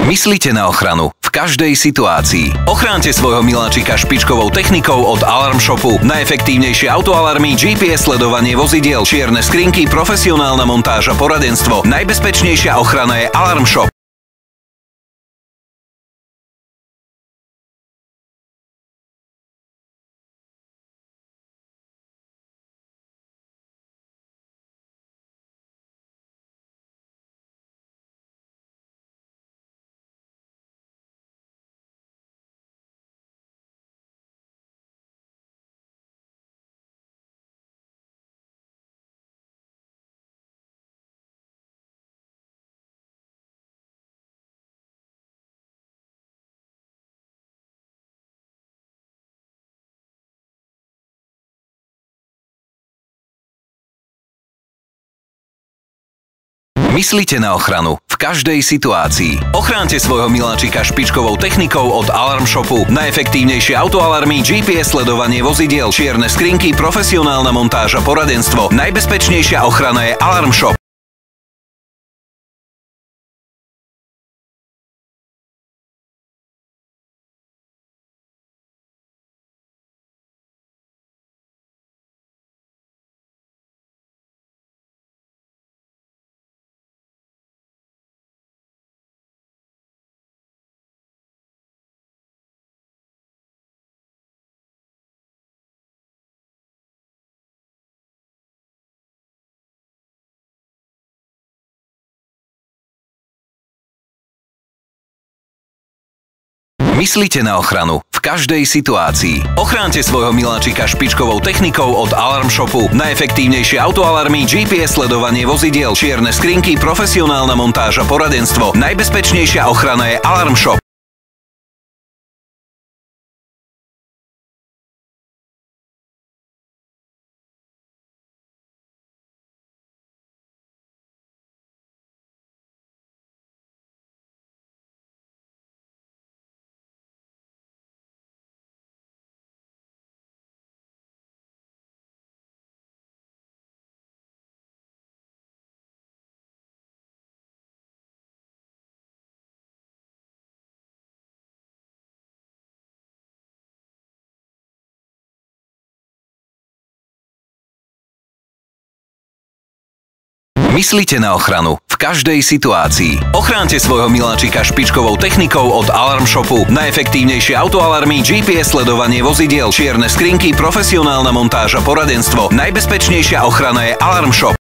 Myslite na ochranu v každej situácii. Ochránte svojho miláčika špičkovou technikou od Alarm Shopu. Najefektívnejšie autoalarmy, GPS sledovanie vozidiel, čierne skrinky, profesionálna montáž a poradenstvo. Najbezpečnejšia ochrana je Alarm Shop. Myslite na ochranu v každej situácii. Ochránte svojho miláčika špičkovou technikou od Alarm Shopu. Najefektívnejšie autoalarmy, GPS sledovanie vozidiel, čierne skrinky, profesionálna montáž a poradenstvo. Najbezpečnejšia ochrana je Alarm Shop. Myslite na ochranu v každej situácii. Ochránte svojho miláčika špičkovou technikou od Alarm Shopu. Najefektívnejšie autoalarmy, GPS sledovanie vozidiel, čierne skrinky, profesionálna montáž a poradenstvo. Najbezpečnejšia ochrana je Alarm Shop. Myslite na ochranu v každej situácii. Ochránte svojho miláčika špičkovou technikou od Alarm Shopu. Najefektívnejšie autoalarmy, GPS sledovanie vozidiel, čierne skrinky, profesionálna montáž a poradenstvo. Najbezpečnejšia ochrana je Alarm Shop.